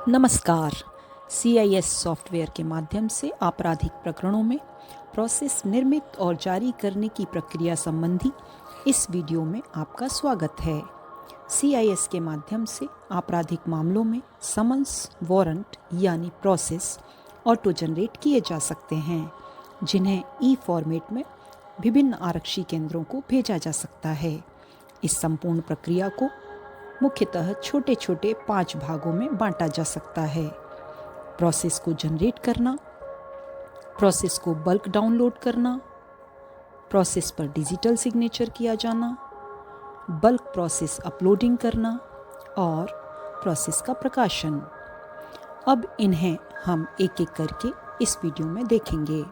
नमस्कार। CIS software के माध्यम से आपराधिक प्रकरणों में प्रोसेस निर्मित और जारी करने की प्रक्रिया संबंधी इस वीडियो में आपका स्वागत है। CIS के माध्यम से आपराधिक मामलों में समन्स, वारंट यानी प्रोसेस ऑटो जनरेट किए जा सकते हैं, जिन्हें ई फॉर्मेट में विभिन्न आरक्षी केंद्रों को भेजा जा सकता है। इस संपूर्ण प्रक्रिया को मुख्यतः छोटे छोटे 5 भागों में बांटा जा सकता है। प्रोसेस को जनरेट करना, प्रोसेस को बल्क डाउनलोड करना, प्रोसेस पर डिजिटल सिग्नेचर किया जाना, बल्क प्रोसेस अपलोडिंग करना और प्रोसेस का प्रकाशन। अब इन्हें हम एक एक करके इस वीडियो में देखेंगे।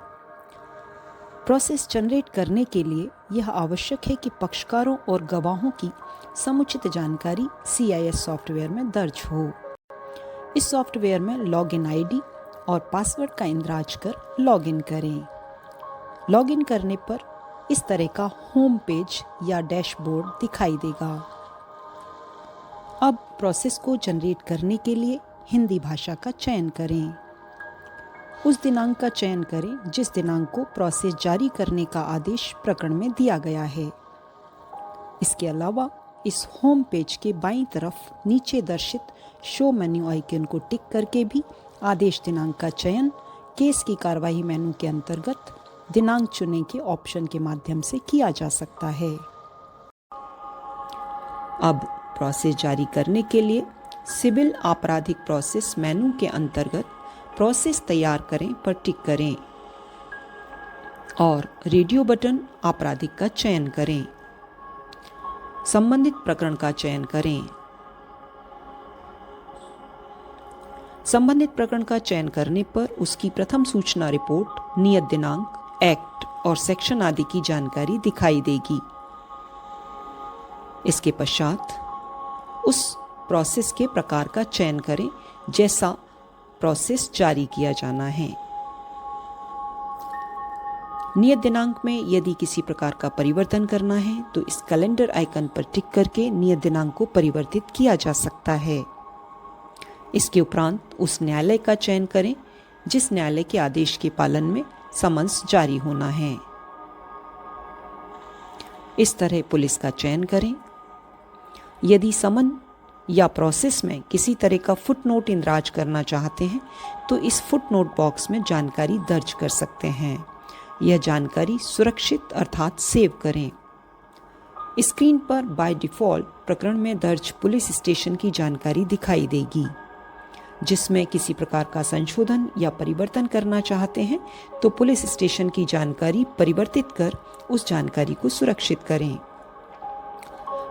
प्रोसेस जनरेट करने के लिए यह आवश्यक है कि पक्षकारों और गवाहों की समुचित जानकारी CIS सॉफ्टवेयर में दर्ज हो। इस सॉफ्टवेयर में लॉगिन आईडी और पासवर्ड का इंद्राज कर लॉगिन करें। लॉगिन करने पर इस तरह का होम पेज या डैशबोर्ड दिखाई देगा। अब प्रोसेस को जनरेट करने के लिए हिंदी भाषा का चयन करें। उस दिनांक का चयन करें जिस दिनांक को प्रोसेस जारी करने का आदेश प्रकरण में दिया गया है। इसके अलावा इस होम पेज के बाईं तरफ नीचे दर्शित शो मेन्यू आइकन को टिक करके भी आदेश दिनांक का चयन केस की कार्रवाई मेनू के अंतर्गत दिनांक चुनने के ऑप्शन के माध्यम से किया जा सकता है। अब प्रोसेस जारी करने के लिए सिविल आपराधिक प्रोसेस मेनू के अंतर्गत प्रोसेस तैयार करें पर टिक करें और रेडियो बटन आपराधिक का चयन करें। संबंधित प्रकरण का चयन करें। संबंधित प्रकरण का चयन करने पर उसकी प्रथम सूचना रिपोर्ट, नियत दिनांक, एक्ट और सेक्शन आदि की जानकारी दिखाई देगी। इसके पश्चात उस प्रोसेस के प्रकार का चयन करें जैसा प्रोसेस जारी किया जाना है। नियत दिनांक में यदि किसी प्रकार का परिवर्तन करना है तो इस कैलेंडर आइकन पर टिक करके नियत दिनांक को परिवर्तित किया जा सकता है। इसके उपरांत उस न्यायालय का चयन करें जिस न्यायालय के आदेश के पालन में समन्स जारी होना है। इस तरह पुलिस का चयन करें। यदि समन या प्रोसेस में किसी तरह का फुटनोट इंद्राज करना चाहते हैं तो इस फुटनोट बॉक्स में जानकारी दर्ज कर सकते हैं। यह जानकारी सुरक्षित अर्थात सेव करें। स्क्रीन पर बाय डिफ़ॉल्ट प्रकरण में दर्ज पुलिस स्टेशन की जानकारी दिखाई देगी। जिसमें किसी प्रकार का संशोधन या परिवर्तन करना चाहते हैं तो पुलिस स्टेशन की जानकारी परिवर्तित कर उस जानकारी को सुरक्षित करें।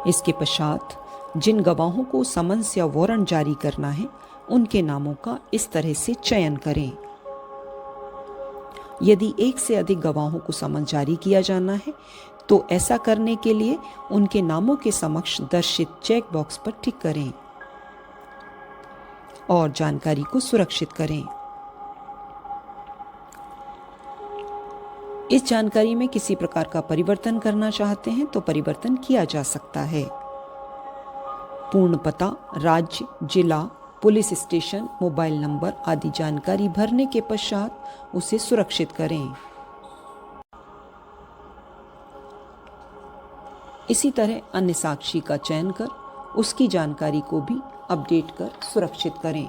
इसके पश्चात जिन गवाहों को समन्स या वारंट जारी करना है उनके नामों का इस तरह से चयन करें। यदि एक से अधिक गवाहों को समन्स जारी किया जाना है तो ऐसा करने के लिए उनके नामों के समक्ष दर्शित चेक बॉक्स पर टिक करें और जानकारी को सुरक्षित करें। इस जानकारी में किसी प्रकार का परिवर्तन करना चाहते हैं तो परिवर्तन किया जा सकता है। पूर्ण पता, राज्य, जिला, पुलिस स्टेशन, मोबाइल नंबर आदि जानकारी भरने के पश्चात उसे सुरक्षित करें। इसी तरह अन्य साक्षी का चयन कर उसकी जानकारी को भी अपडेट कर सुरक्षित करें।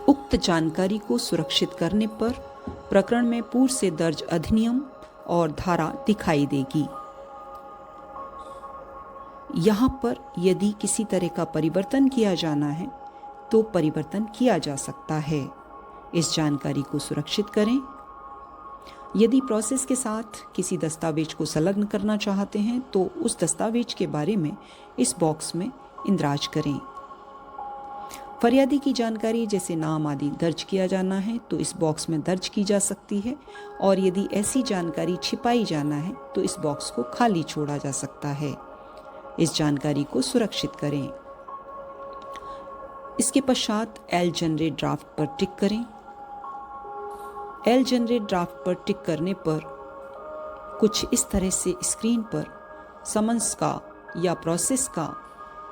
उक्त जानकारी को सुरक्षित करने पर प्रकरण में पूर्व से दर्ज अधिनियम और धारा दिखाई देगी। यहाँ पर यदि किसी तरह का परिवर्तन किया जाना है तो परिवर्तन किया जा सकता है। इस जानकारी को सुरक्षित करें। यदि प्रोसेस के साथ किसी दस्तावेज को संलग्न करना चाहते हैं तो उस दस्तावेज के बारे में इस बॉक्स में इंद्राज करें। फरियादी की जानकारी जैसे नाम आदि दर्ज किया जाना है तो इस बॉक्स में दर्ज की जा सकती है और यदि ऐसी जानकारी छिपाई जाना है तो इस बॉक्स को खाली छोड़ा जा सकता है। इस जानकारी को सुरक्षित करें। इसके पश्चात एल जनरेट ड्राफ्ट पर टिक करें। एल जनरेट ड्राफ्ट पर टिक करने पर कुछ इस तरह से स्क्रीन पर समन्स का या प्रोसेस का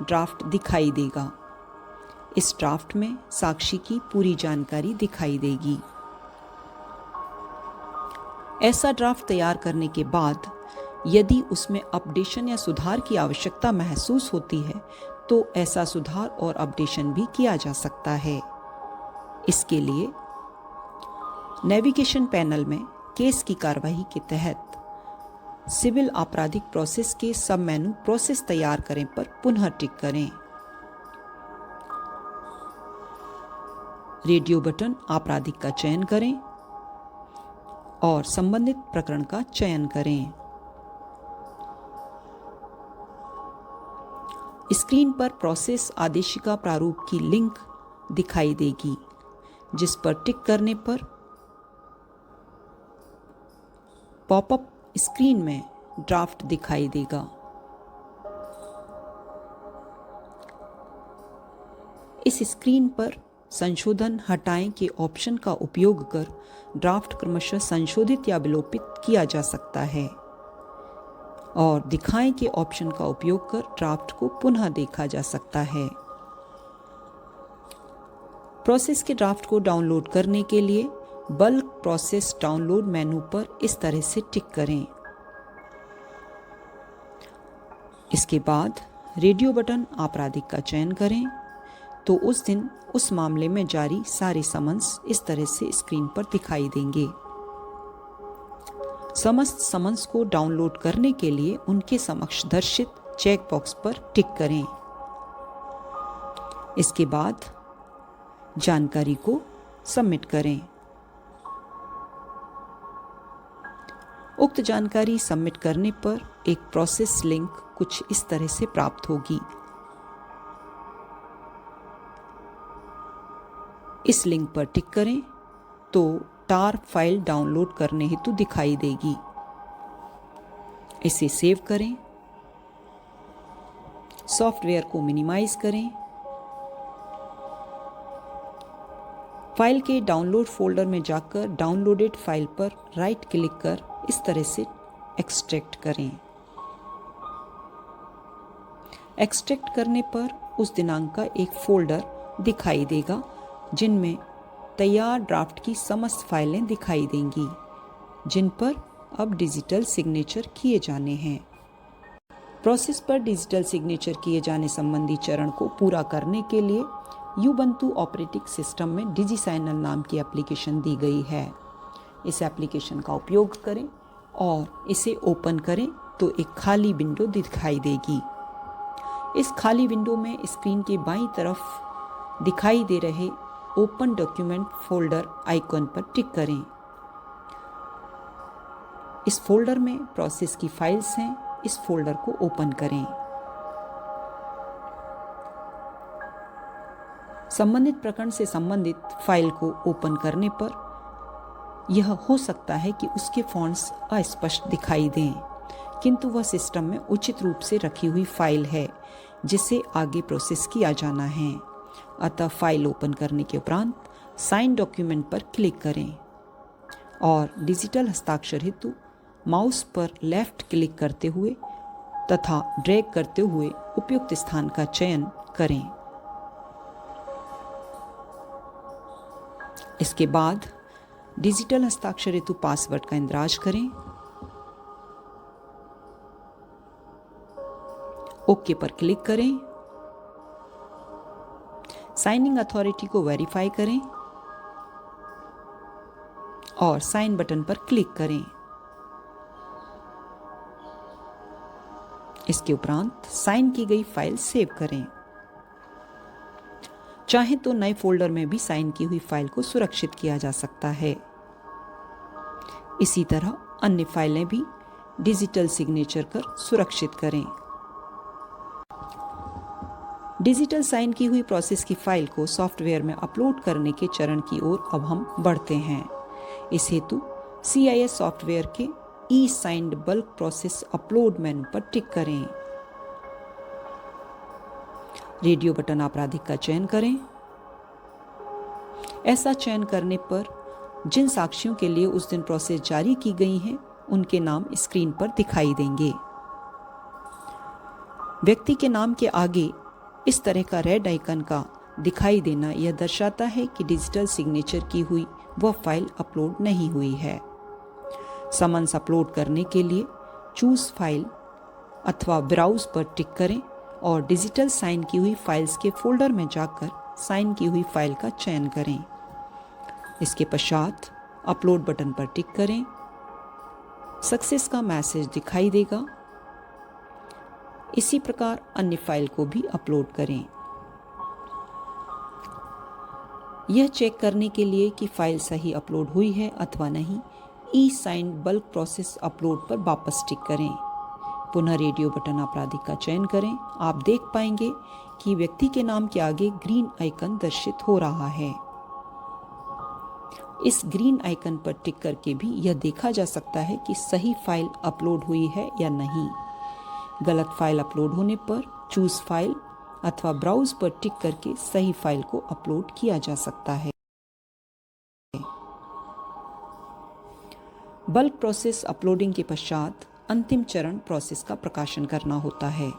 ड्राफ्ट दिखाई देगा। इस ड्राफ्ट में साक्षी की पूरी जानकारी दिखाई देगी। ऐसा ड्राफ्ट तैयार करने के बाद यदि उसमें अपडेशन या सुधार की आवश्यकता महसूस होती है तो ऐसा सुधार और अपडेशन भी किया जा सकता है। इसके लिए नेविगेशन पैनल में केस की कार्यवाही के तहत सिविल आपराधिक प्रोसेस के सब मेनू प्रोसेस तैयार करें पर पुनः टिक करें। रेडियो बटन आपराधिक का चयन करें और संबंधित प्रकरण का चयन करें। स्क्रीन पर प्रोसेस आदेशिका प्रारूप की लिंक दिखाई देगी, जिस पर टिक करने पर पॉपअप स्क्रीन में ड्राफ्ट दिखाई देगा। इस स्क्रीन पर संशोधन हटाएं के ऑप्शन का उपयोग कर ड्राफ्ट क्रमशः संशोधित या विलोपित किया जा सकता है और दिखाएं के ऑप्शन का उपयोग कर ड्राफ्ट को पुनः देखा जा सकता है। प्रोसेस के ड्राफ्ट को डाउनलोड करने के लिए बल्क प्रोसेस डाउनलोड मेनू पर इस तरह से टिक करें। इसके बाद रेडियो बटन आपराधिक का चयन करें तो उस दिन उस मामले में जारी सारे समन्स इस तरह से स्क्रीन पर दिखाई देंगे। समस्त समन्स को डाउनलोड करने के लिए उनके समक्ष दर्शित चेक बॉक्स पर टिक करें। इसके बाद जानकारी को सबमिट करें। उक्त जानकारी सबमिट करने पर एक प्रोसेस लिंक कुछ इस तरह से प्राप्त होगी। इस लिंक पर टिक करें तो टार फाइल डाउनलोड करने हेतु दिखाई देगी। इसे सेव करें, सॉफ्टवेयर को मिनिमाइज करें, फाइल के डाउनलोड फोल्डर में जाकर डाउनलोडेड फाइल पर राइट क्लिक कर इस तरह से एक्सट्रैक्ट करें। एक्सट्रैक्ट करने पर उस दिनांक का एक फोल्डर दिखाई देगा जिनमें तैयार ड्राफ्ट की समस्त फाइलें दिखाई देंगी, जिन पर अब डिजिटल सिग्नेचर किए जाने हैं। प्रोसेस पर डिजिटल सिग्नेचर किए जाने संबंधी चरण को पूरा करने के लिए यूबंतु ऑपरेटिंग सिस्टम में डिजीसाइनर नाम की एप्लीकेशन दी गई है। इस एप्लीकेशन का उपयोग करें और इसे ओपन करें तो एक खाली विंडो दिखाई देगी। इस खाली विंडो में स्क्रीन के बाईं तरफ दिखाई दे रहे ओपन डॉक्यूमेंट फोल्डर आइकॉन पर टिक करें। इस फोल्डर में प्रोसेस की फाइल्स हैं, इस फोल्डर को ओपन करें। संबंधित प्रकरण से संबंधित फाइल को ओपन करने पर यह हो सकता है कि उसके फॉन्ट्स अस्पष्ट दिखाई दें, किंतु वह सिस्टम में उचित रूप से रखी हुई फाइल है जिसे आगे प्रोसेस किया जाना है। अतः फाइल ओपन करने के उपरांत साइन डॉक्यूमेंट पर क्लिक करें और डिजिटल हस्ताक्षर हेतु माउस पर लेफ्ट क्लिक करते हुए तथा ड्रैग करते हुए उपयुक्त स्थान का चयन करें। इसके बाद डिजिटल हस्ताक्षर हेतु पासवर्ड का इंद्राज करें। ओके पर क्लिक करें। साइनिंग अथॉरिटी को वेरीफाई करें और साइन बटन पर क्लिक करें। इसके उपरांत साइन की गई फाइल सेव करें। चाहे तो नए फोल्डर में भी साइन की हुई फाइल को सुरक्षित किया जा सकता है। इसी तरह अन्य फाइलें भी डिजिटल सिग्नेचर कर सुरक्षित करें। डिजिटल साइन की हुई प्रोसेस की फाइल को सॉफ्टवेयर में अपलोड करने के चरण की ओर अब हम बढ़ते हैं। इस हेतु CIS सॉफ्टवेयर के e signed bulk process upload menu पर टिक करें। रेडियो बटन आपराधिक का चयन करें। ऐसा चयन करने पर जिन साक्षियों के लिए उस दिन प्रोसेस जारी की गई हैं, उनके नाम स्क्रीन पर दिखाई देंगे। व्यक्ति के नाम के आगे इस तरह का रेड आइकन का दिखाई देना यह दर्शाता है कि डिजिटल सिग्नेचर की हुई वह फाइल अपलोड नहीं हुई है। समन्स अपलोड करने के लिए चूज फाइल अथवा ब्राउज पर टिक करें और डिजिटल साइन की हुई फाइल्स के फोल्डर में जाकर साइन की हुई फाइल का चयन करें। इसके पश्चात अपलोड बटन पर टिक करें। सक्सेस का मैसेज दिखाई देगा। इसी प्रकार अन्य फाइल को भी अपलोड करें। यह चेक करने के लिए कि फाइल सही अपलोड हुई है अथवा नहीं, ई साइन बल्क प्रोसेस अपलोड पर वापस टिक करें। पुनः रेडियो बटन आपराधिक का चयन करें। आप देख पाएंगे कि व्यक्ति के नाम के आगे ग्रीन आइकन दर्शित हो रहा है। इस ग्रीन आइकन पर टिक करके भी यह देखा जा सकता है कि सही फाइल अपलोड हुई है या नहीं। गलत फाइल अपलोड होने पर चूज फाइल अथवा ब्राउज पर टिक करके सही फाइल को अपलोड किया जा सकता है। बल्क प्रोसेस अपलोडिंग के पश्चात अंतिम चरण प्रोसेस का प्रकाशन करना होता है।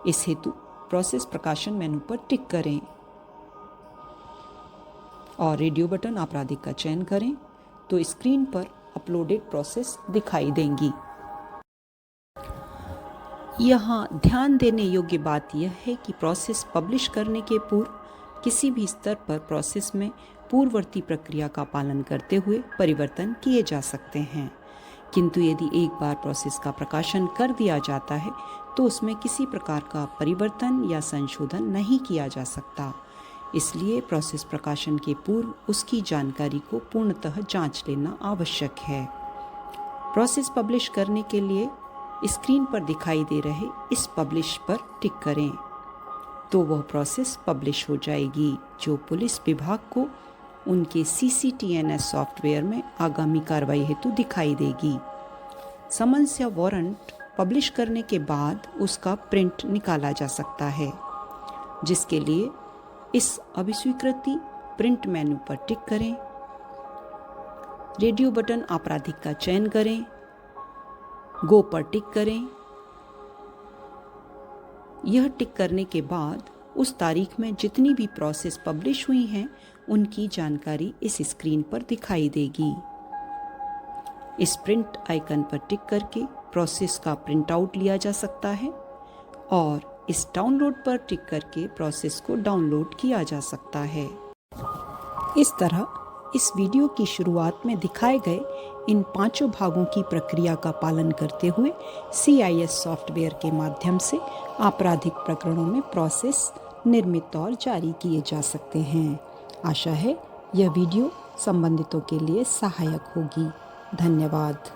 इस हेतु प्रोसेस प्रकाशन मेनू पर टिक करें और रेडियो बटन आपराधिक का चयन करें तो स्क्रीन पर अपलोडेड प्रोसेस दिखाई देंगी। यहाँ ध्यान देने योग्य बात यह है कि प्रोसेस पब्लिश करने के पूर्व किसी भी स्तर पर प्रोसेस में पूर्ववर्ती प्रक्रिया का पालन करते हुए परिवर्तन किए जा सकते हैं, किंतु यदि एक बार प्रोसेस का प्रकाशन कर दिया जाता है तो उसमें किसी प्रकार का परिवर्तन या संशोधन नहीं किया जा सकता। इसलिए प्रोसेस प्रकाशन के पूर्व उसकी जानकारी को पूर्णतः जांच लेना आवश्यक है। प्रोसेस पब्लिश करने के लिए स्क्रीन पर दिखाई दे रहे इस पब्लिश पर टिक करें तो वह प्रोसेस पब्लिश हो जाएगी, जो पुलिस विभाग को उनके CCTNS सॉफ्टवेयर में आगामी कार्रवाई हेतु दिखाई देगी। समन्स या वारंट पब्लिश करने के बाद उसका प्रिंट निकाला जा सकता है, जिसके लिए इस अभिस्वीकृति प्रिंट मेनू पर टिक करें। रेडियो बटन आपराधिक का चयन करें, गो पर टिक करें। यह टिक करने के बाद उस तारीख में जितनी भी प्रोसेस पब्लिश हुई हैं उनकी जानकारी इस स्क्रीन पर दिखाई देगी। इस प्रिंट आइकन पर टिक करके प्रोसेस का प्रिंट आउट लिया जा सकता है और इस डाउनलोड पर टिक करके प्रोसेस को डाउनलोड किया जा सकता है। इस तरह इस वीडियो की शुरुआत में दिखाए गए इन 5 भागों की प्रक्रिया का पालन करते हुए CIS सॉफ्टवेयर के माध्यम से आपराधिक प्रकरणों में प्रोसेस निर्मित और जारी किए जा सकते हैं। आशा है यह वीडियो संबंधितों के लिए सहायक होगी। धन्यवाद।